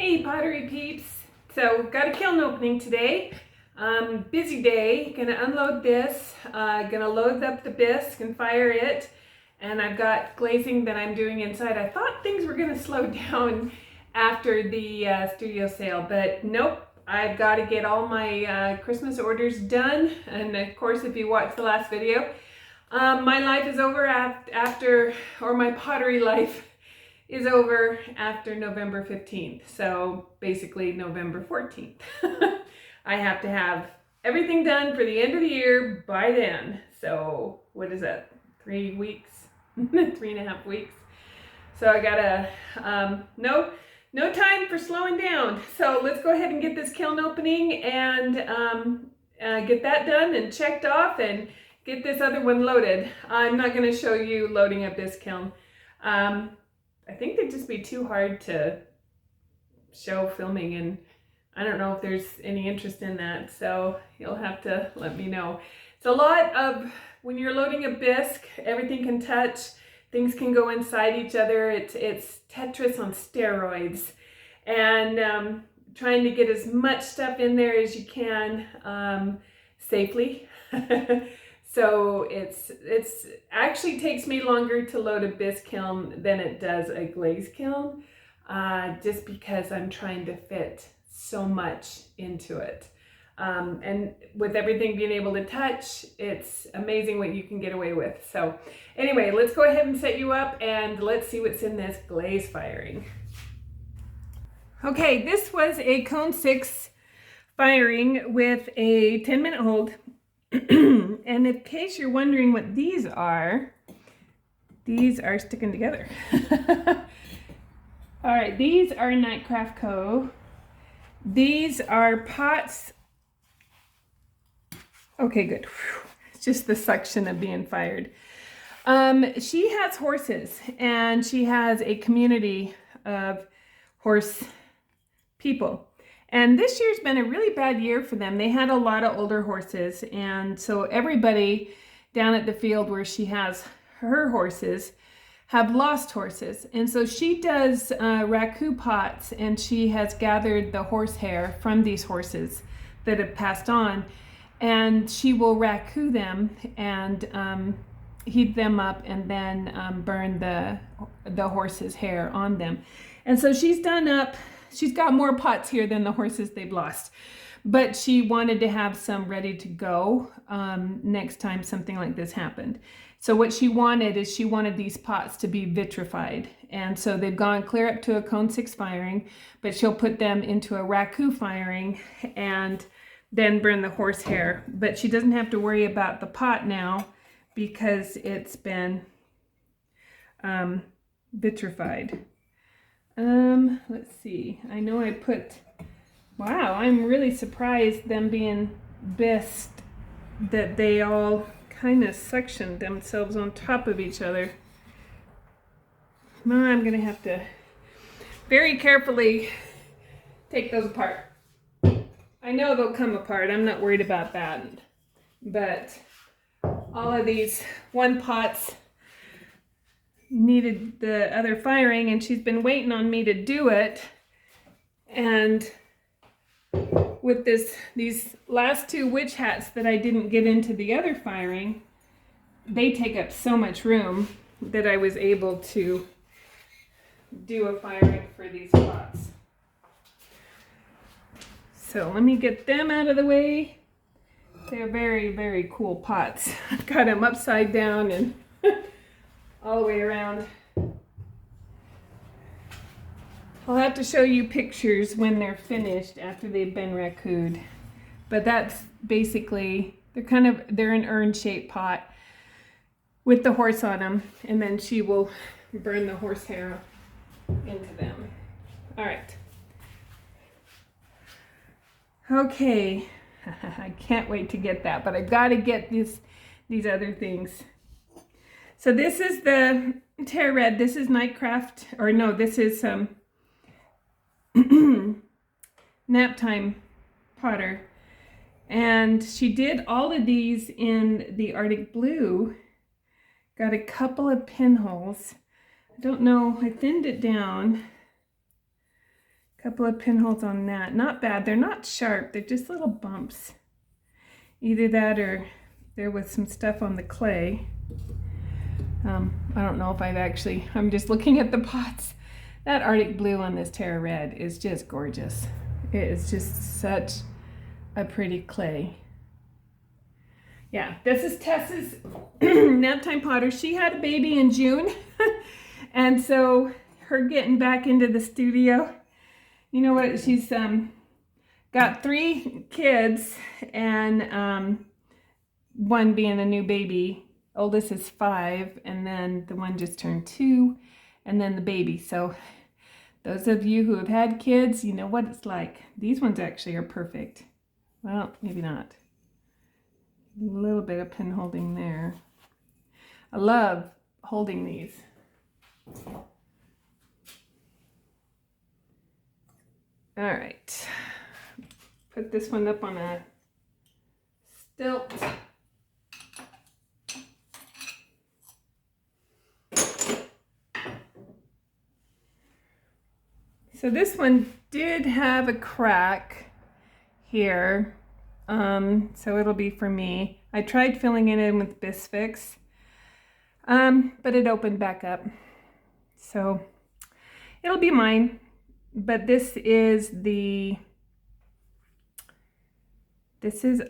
Hey Pottery peeps! So got a kiln opening today. Busy day. Gonna unload this. Gonna load up the bisque and fire it. And I've got glazing that I'm doing inside. I thought things were gonna slow down after the studio sale, but nope. I've got to get all my Christmas orders done. And of course, if you watched the last video, my life is over after, or my pottery life is over after November 15th. So basically November 14th. I have to have everything done for the end of the year by then. So what is that? 3 weeks, 3.5 weeks. So I gotta, no time for slowing down. So let's go ahead and get this kiln opening and get that done and checked off and get this other one loaded. I'm not gonna show you loading up this kiln. I think they'd just be too hard to show filming, and I don't know if there's any interest in that, so you'll have to let me know. It's a lot of, when you're loading a bisque, everything can touch, things can go inside each other. It's Tetris on steroids, and trying to get as much stuff in there as you can safely. So it's actually takes me longer to load a bisque kiln than it does a glaze kiln, just because I'm trying to fit so much into it. And with everything being able to touch, it's amazing what you can get away with. So anyway, let's go ahead and set you up and let's see what's in this glaze firing. Okay, this was a cone 6 firing with a 10-minute hold. And in case you're wondering what these are sticking together. All right, these are Nightcraft Co. These are pots. Okay, good. It's just the suction of being fired. She has horses, and she has a community of horse people. And this year's been a really bad year for them. They had a lot of older horses, and so everybody down at the field where she has her horses have lost horses. And so she does raku pots, and she has gathered the horsehair from these horses that have passed on, and she will raku them and heat them up and then burn the horse's hair on them. And so she's got more pots here than the horses they've lost, but she wanted to have some ready to go next time something like this happened. So what she wanted is she wanted these pots to be vitrified. And so they've gone clear up to a cone 6 firing, but she'll put them into a raku firing and then burn the horsehair. But she doesn't have to worry about the pot now because it's been vitrified. Let's see. I know I put, wow, I'm really surprised them being bisqued that they all kind of suctioned themselves on top of each other. Now I'm going to have to very carefully take those apart. I know they'll come apart. I'm not worried about that. But all of these one pots needed the other firing, and she's been waiting on me to do it. And with these last 2 witch hats that I didn't get into the other firing, they take up so much room that I was able to do a firing for these pots. So let me get them out of the way. They're very, very cool pots. I've got them upside down and all the way around. I'll have to show you pictures when they're finished after they've been rakued. But that's basically, they're an urn-shaped pot with the horse on them, and then she will burn the horsehair into them. All right. Okay, I can't wait to get that, but I've got to get these other things. So this is the Terra Red. This is Nightcraft, or no, this is Nap Time Potter. And she did all of these in the Arctic Blue. Got a couple of pinholes. I don't know, I thinned it down Couple of pinholes on that. Not bad. They're not sharp. They're just little bumps. Either that or there was some stuff on the clay. I don't know if I'm just looking at the pots. That Arctic blue on this Terra Red is just gorgeous. It is just such a pretty clay. Yeah, this is Tess's naptime potter. She had a baby in June. And so her getting back into the studio, you know what, she's got 3 kids, and one being a new baby. Oldest is 5, and then the one just turned 2, and then the baby. So those of you who have had kids, you know what it's like. These ones actually are perfect. Well, maybe not. A little bit of pin holding there. I love holding these. All right. Put this one up on a stilt. So this one did have a crack here, so it'll be for me. I tried filling it in with Bisfix, but it opened back up, so it'll be mine. But this is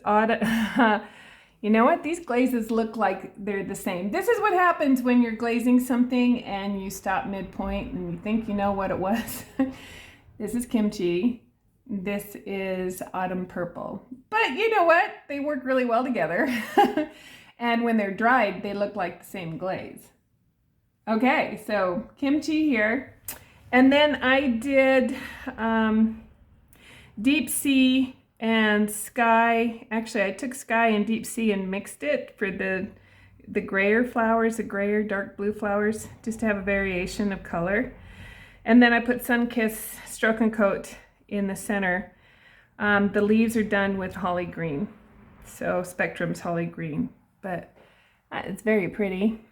autumn. You know what? These glazes look like they're the same. This is what happens when you're glazing something and you stop midpoint and you think you know what it was. This is kimchi. This is autumn purple. But you know what? They work really well together. And when they're dried, they look like the same glaze. Okay, so kimchi here. And then I did deep sea and sky. Actually, I took sky and deep sea and mixed it for the grayer flowers, the grayer dark blue flowers, just to have a variation of color. And then I put Sun-Kiss Stroke and Coat in the center. The leaves are done with holly green, so Spectrum's holly green, but it's very pretty.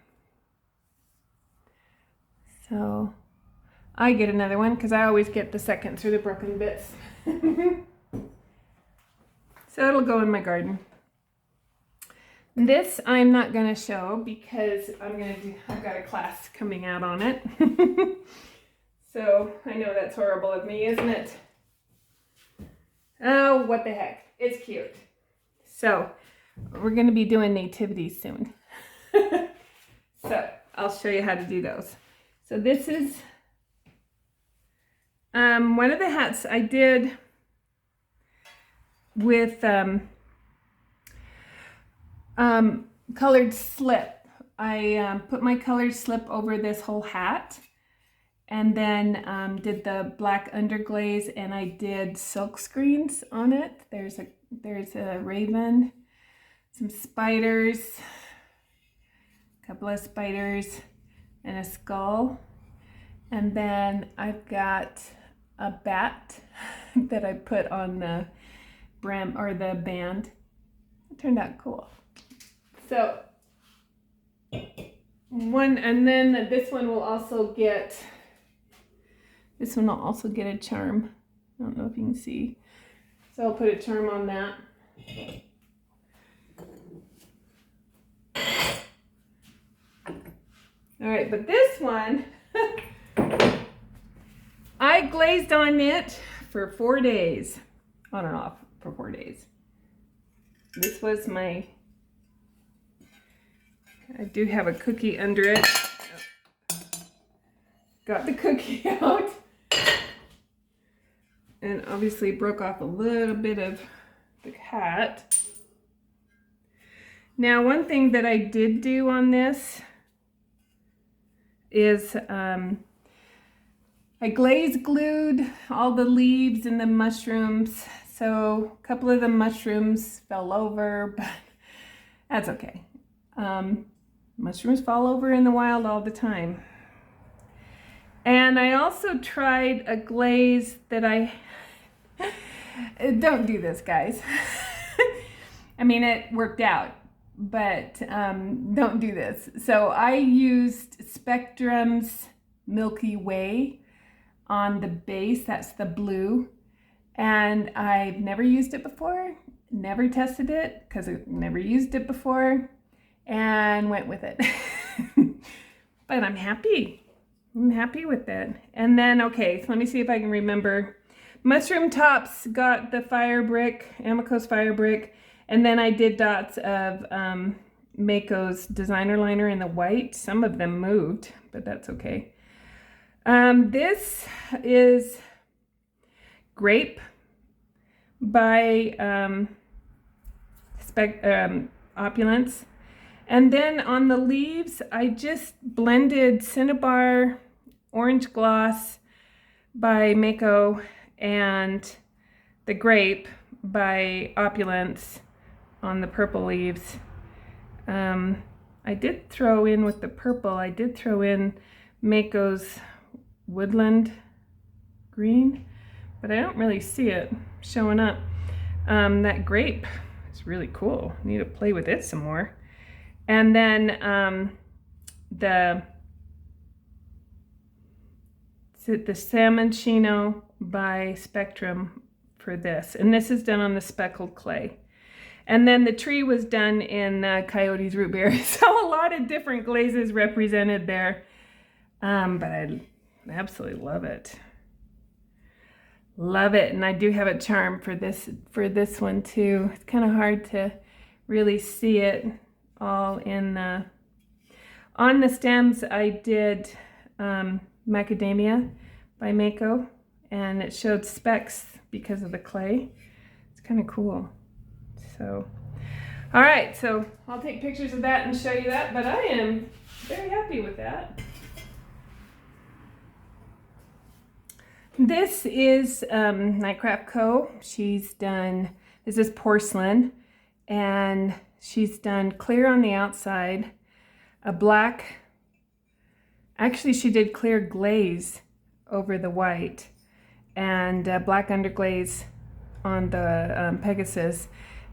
So I get another one because I always get the second through the broken bits. So it'll go in my garden. This I'm not going to show because I've got a class coming out on it. So I know that's horrible of me, isn't it? Oh, what the heck. It's cute. So we're going to be doing nativities soon. So I'll show you how to do those. So this is one of the hats I did with colored slip. I put my colored slip over this whole hat, and then did the black underglaze, and I did silk screens on it. There's a raven, some spiders, a couple of spiders, and a skull. And then I've got a bat that I put on the brim or the band. It turned out cool. So one, and then this one will also get a charm. I don't know if you can see. So I'll put a charm on that. All right, but this one, I glazed on it for 4 days, on and off for 4 days. This was I do have a cookie under it. Got the cookie out. And obviously broke off a little bit of the hat. Now, one thing that I did do on this is I glaze glued all the leaves and the mushrooms. So a couple of the mushrooms fell over, but that's okay. Mushrooms fall over in the wild all the time. And I also tried a glaze that don't do this, guys. I mean, it worked out, but don't do this. So I used Spectrum's Milky Way on the base. That's the blue. And I've never used it before, never tested it because I've never used it before, and went with it. But I'm happy. I'm happy with it. And then, okay, so let me see if I can remember. Mushroom Tops got the fire brick, Amaco's fire brick, and then I did dots of Mayco's designer liner in the white. Some of them moved, but that's okay. This is Grape by Opluence. And then on the leaves, I just blended Cinnabar, Orange Gloss by Mayco, and the Grape by Opluence on the purple leaves. I did throw in with the purple, I did throw in Mayco's Woodland Green, but I don't really see it showing up. That Grape is really cool. I need to play with it some more. And then the Salmon Chino by Specrum for this. And this is done on the speckled clay. And then the tree was done in Coyote's Root Beer. So a lot of different glazes represented there. But I absolutely love it. Love it. And I do have a charm for this one too. It's kind of hard to really see it all in on the stems. I did Macadamia by Mayco, and it showed specks because of the clay. It's kind of cool. So, all right, so I'll take pictures of that and show you that, but I am very happy with that. This is Nightcraft Co. She's done, this is Porcelain, and she's done clear on the outside, a black, actually she did clear glaze over the white, and black underglaze on the Pegasus,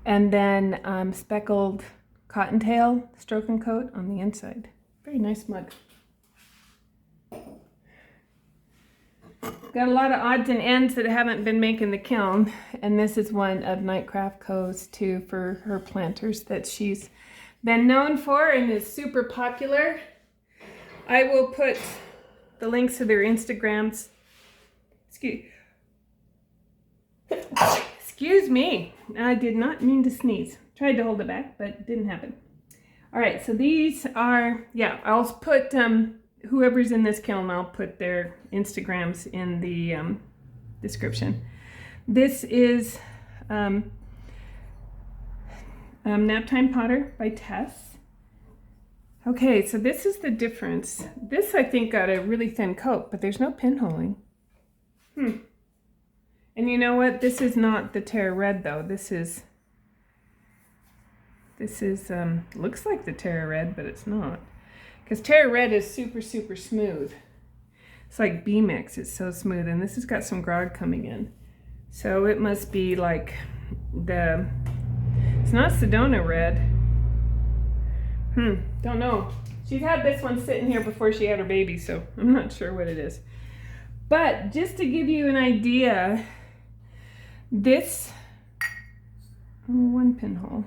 and then speckled cottontail stroke and coat on the inside. Very nice mug. Got a lot of odds and ends that haven't been making the kiln, and this is one of Nightcraft Co.'s too, for her planters that she's been known for and is super popular. I will put the links to their Instagrams. Excuse me, I did not mean to sneeze. Tried to hold it back, but it didn't happen. All right, so these are, yeah, I'll put whoever's in this kiln, I'll put their Instagrams in the description. This is Naptime Potter by Tess. Okay, so this is the difference. This, I think, got a really thin coat, but there's no pinholing. And you know what? This is not the Terra Red, though. This is looks like the Terra Red, but it's not. Because Terra Red is super, super smooth. It's like B-Mix, it's so smooth. And this has got some grog coming in. So it must be like it's not Sedona Red. Don't know. She's had this one sitting here before she had her baby, so I'm not sure what it is. But just to give you an idea, this, one pinhole.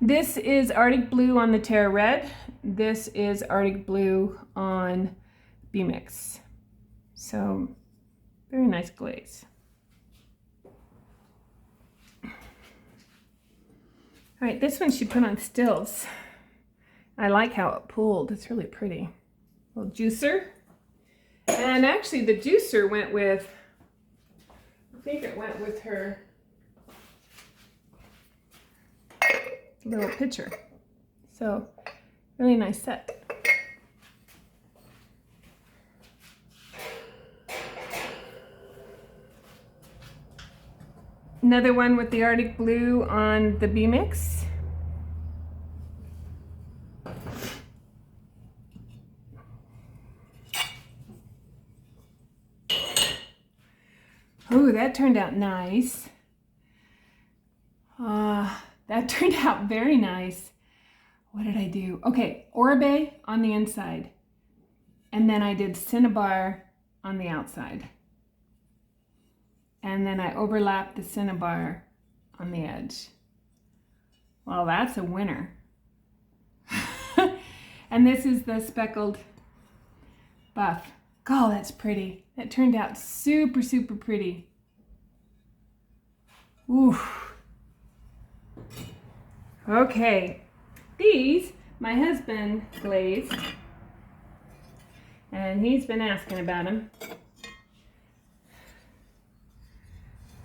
This is Arctic Blue on the Terra Red. This is Arctic Blue on B-Mix. So, very nice glaze. All right, this one she put on stills. I like how it pulled. It's really pretty. Little juicer. And actually the juicer went with, I think it went with her little pitcher. So, really nice set. Another one with the Arctic Blue on the B-Mix. Ooh, that turned out nice. That turned out very nice. What did I do? Okay, Oribe on the inside. And then I did Cinnabar on the outside. and then I overlap the cinnabar on the edge. Well, that's a winner. And this is the speckled buff. Oh, that's pretty. That turned out super, super pretty. Ooh. Okay, these my husband glazed, and he's been asking about them.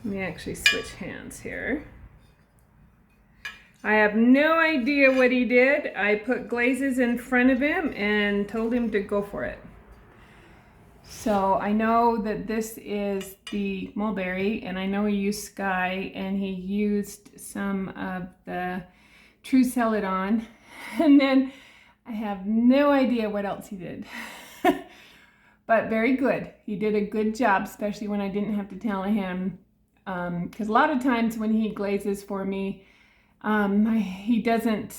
Let me actually switch hands here. I have no idea what he did. I put glazes in front of him and told him to go for it. So I know that this is the mulberry, and I know he used Sky, and he used some of the True Celadon, and then I have no idea what else he did. But very good. He did a good job, especially when I didn't have to tell him, because a lot of times when he glazes for me, he doesn't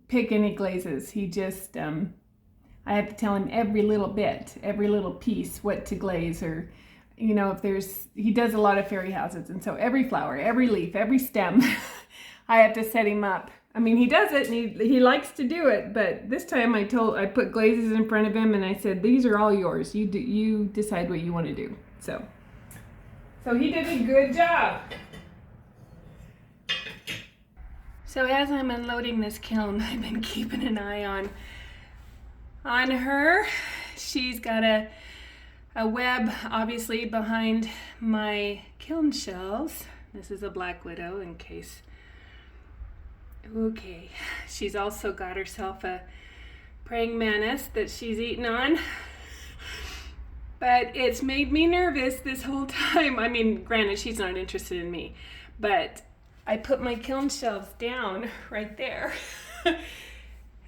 pick any glazes. He just, I have to tell him every little bit, every little piece, what to glaze, or, you know, if there's, he does a lot of fairy houses, and so every flower, every leaf, every stem, I have to set him up. I mean, he does it, and he likes to do it, but this time I put glazes in front of him, and I said, these are all yours. You decide what you want to do. So he did a good job. So as I'm unloading this kiln, I've been keeping an eye on her. She's got a web, obviously, behind my kiln shelves. This is a Black Widow, in case. Okay, she's also got herself a praying mantis that she's eating on. But it's made me nervous this whole time. I mean, granted, she's not interested in me, but I put my kiln shelves down right there.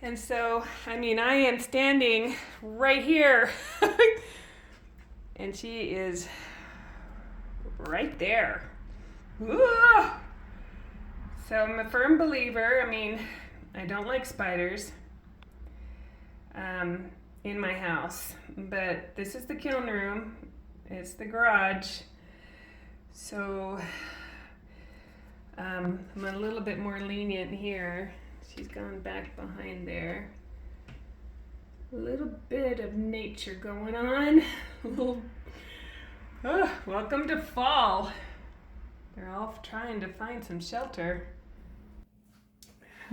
And so, I mean, I am standing right here. And she is right there. Ooh! So I'm a firm believer. I mean, I don't like spiders in my house, but this is the kiln room. It's the garage. So I'm a little bit more lenient here. She's gone back behind there. A little bit of nature going on. Welcome to fall. They're all trying to find some shelter.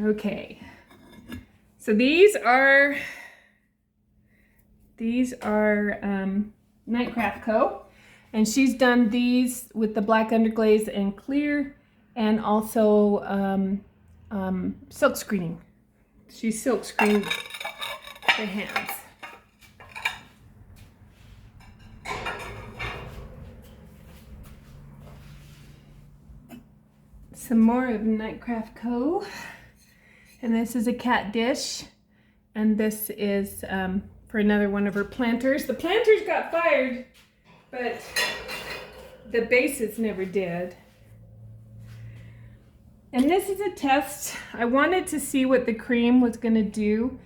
Okay. So these are Nightcraft Co. And she's done these with the black underglaze and clear, and also silk screening. She silk screened the hands. Some more of Nightcraft Co. And this is a cat dish. And this is for another one of her planters. The planters got fired, but the bases never did. And this is a test. I wanted to see what the cream was going to do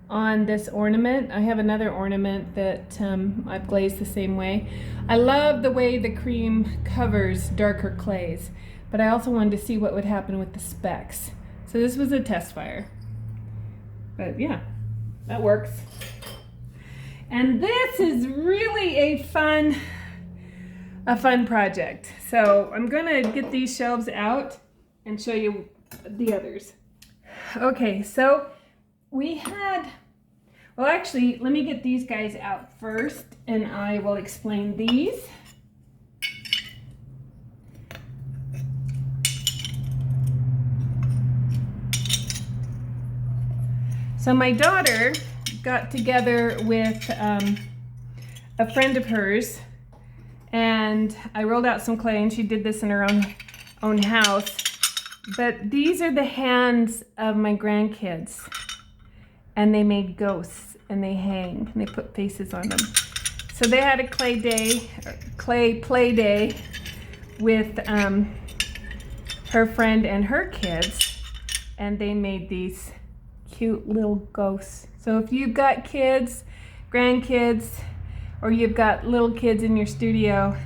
on this ornament. I have another ornament that I've glazed the same way. I love the way the cream covers darker clays, but I also wanted to see what would happen with the specks. So this was a test fire. But yeah, that works. And this is really a fun project. So I'm gonna get these shelves out and show you the others. Okay, so we had, well actually, let me get these guys out first and I will explain these. So my daughter got together with a friend of hers, and I rolled out some clay, and she did this in her own house. But these are the hands of my grandkids, and they made ghosts, and they hang, and they put faces on them. So they had a clay play day with her friend and her kids, and they made these cute little ghosts. So if you've got kids, grandkids, or you've got little kids in your studio,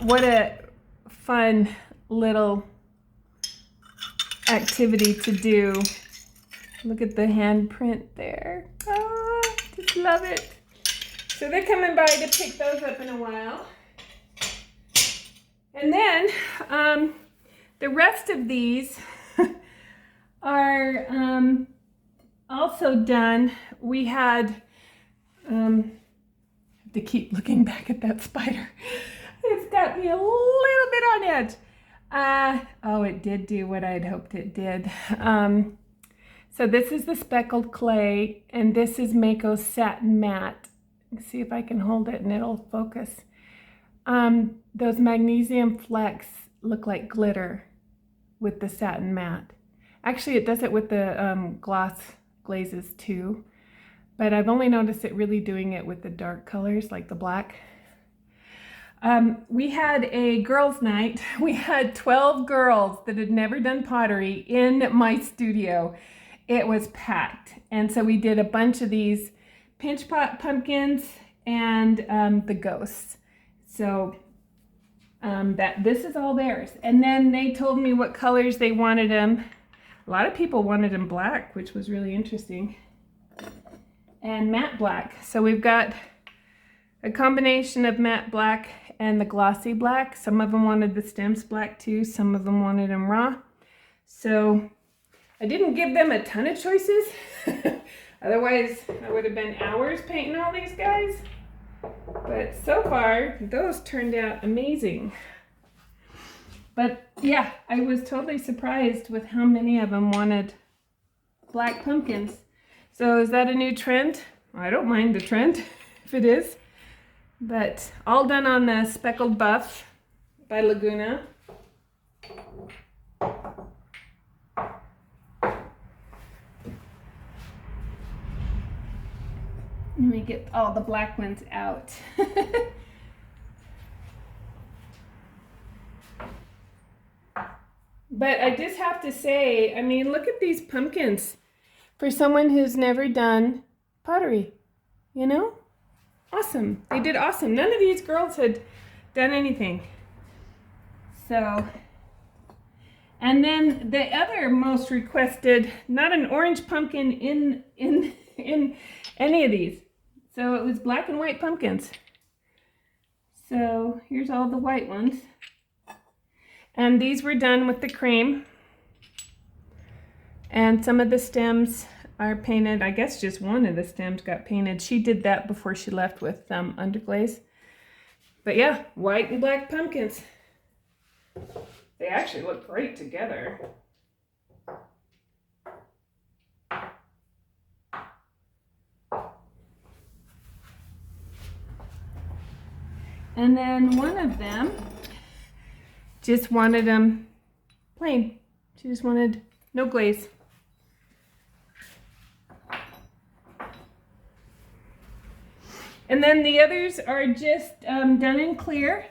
what a fun little activity to do. Look at the handprint there. Oh, just love it. So they're coming by to pick those up in a while. And then the rest of these are also done. We had, I have to keep looking back at that spider. It's got me a little bit on edge. Oh, it did do what I'd hoped it did. So this is the speckled clay, and this is Mayco satin matte. Let's see if I can hold it and it'll focus. Those magnesium flecks look like glitter with the satin matte. Actually, it does it with the gloss glazes too, but I've only noticed it really doing it with the dark colors like the black. We had a girls' night. We had 12 girls that had never done pottery in my studio. It was packed. And so we did a bunch of these pinch pot pumpkins and the ghosts. So this is all theirs. And then they told me what colors they wanted them. A lot of people wanted them black, which was really interesting. And matte black. So we've got a combination of matte black and the glossy black. Some of them wanted the stems black too. Some of them wanted them raw. So I didn't give them a ton of choices. Otherwise, I would have been hours painting all these guys. But so far, those turned out amazing. But yeah, I was totally surprised with how many of them wanted black pumpkins. So is that a new trend? I don't mind the trend, if it is. But all done on the speckled buff by Laguna. Let me get all the black ones out. But I just have to say, I mean, look at these pumpkins for someone who's never done pottery, you know? Awesome. They did awesome. None of these girls had done anything. So, and then the other most requested, not an orange pumpkin in any of these. So it was black and white pumpkins. So here's all the white ones. And these were done with the cream. And some of the stems are painted. I guess just one of the stems got painted. She did that before she left with underglaze. But yeah, white and black pumpkins. They actually look great together. And then one of them just wanted them plain. She just wanted no glaze. And then the others are just done in clear,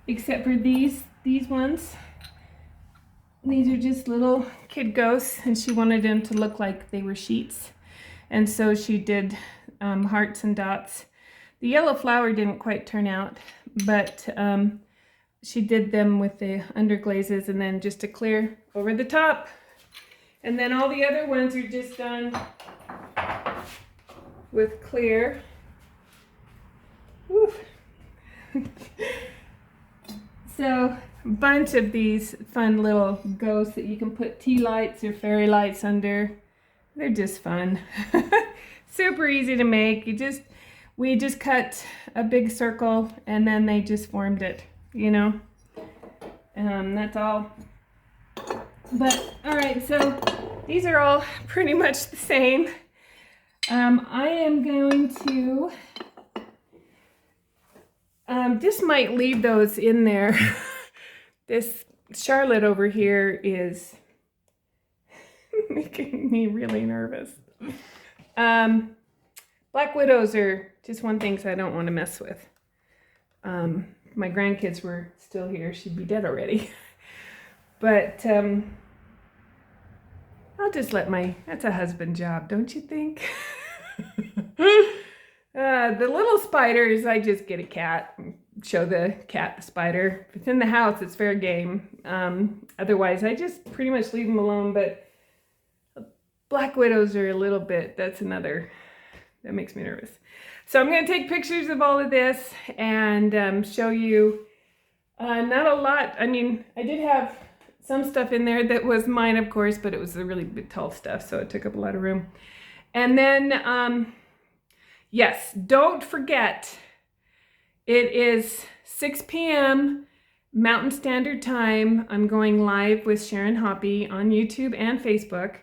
except for these ones. These are just little kid ghosts, and she wanted them to look like they were sheets. And so she did hearts and dots. The yellow flower didn't quite turn out, but she did them with the underglazes and then just a clear over the top. And then all the other ones are just done with clear. Woo. So a bunch of these fun little ghosts that you can put tea lights or fairy lights under. They're just fun. Super easy to make. We just cut a big circle and then they just formed it, you know. That's all. But all right, so these are all pretty much the same. I am going to just might leave those in there. This Charlotte over here is making me really nervous. Black widows are just one thing I don't want to mess with. My grandkids were still here, she'd be dead already. But I'll just let that's a husband job, don't you think? The little spiders, I just get a cat and show the cat, the spider. If it's in the house, it's fair game. Otherwise, I just pretty much leave them alone, but black widows are a little bit, that makes me nervous. So I'm going to take pictures of all of this and show you not a lot. I mean, I did have some stuff in there that was mine, of course, but it was the really big, tall stuff, so it took up a lot of room. And then, yes, don't forget, it is 6 p.m. Mountain Standard Time. I'm going live with Sharon Hoppy on YouTube and Facebook.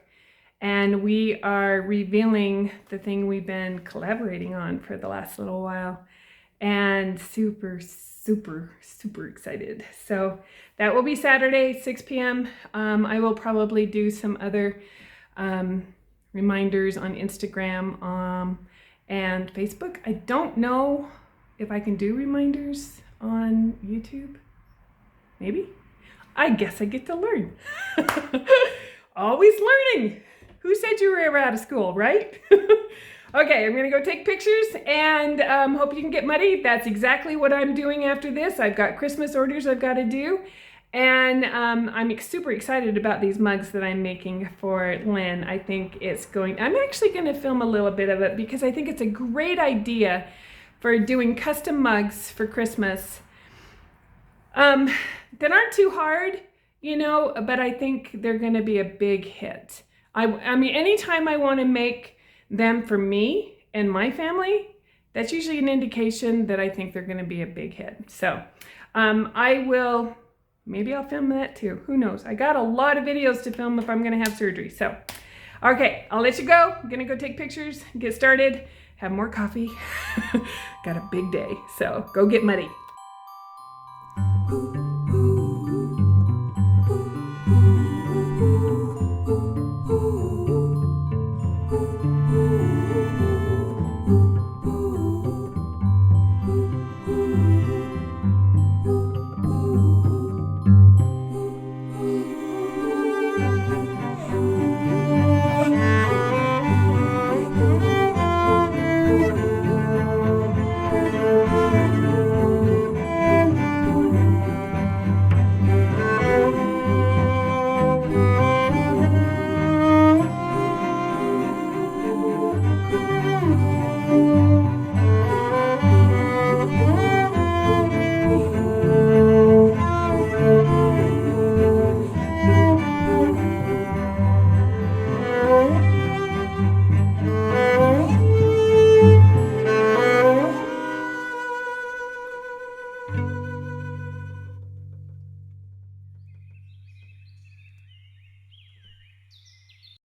And we are revealing the thing we've been collaborating on for the last little while. And super, super, super excited. So that will be Saturday, 6 p.m. I will probably do some other reminders on Instagram and Facebook. I don't know if I can do reminders on YouTube. Maybe. I guess I get to learn. Always learning. Who said you were ever out of school, right? Okay, I'm gonna go take pictures and hope you can get muddy. That's exactly what I'm doing after this. I've got Christmas orders I've got to do. And I'm super excited about these mugs that I'm making for Lynn. I think I'm actually gonna film a little bit of it because I think it's a great idea for doing custom mugs for Christmas that aren't too hard, you know, but I think they're gonna be a big hit. I mean, anytime I want to make them for me and my family, that's usually an indication that I think they're going to be a big hit. So maybe I'll film that too. Who knows? I got a lot of videos to film if I'm going to have surgery. So, okay, I'll let you go. I'm going to go take pictures, get started, have more coffee. Got a big day. So go get muddy. Ooh.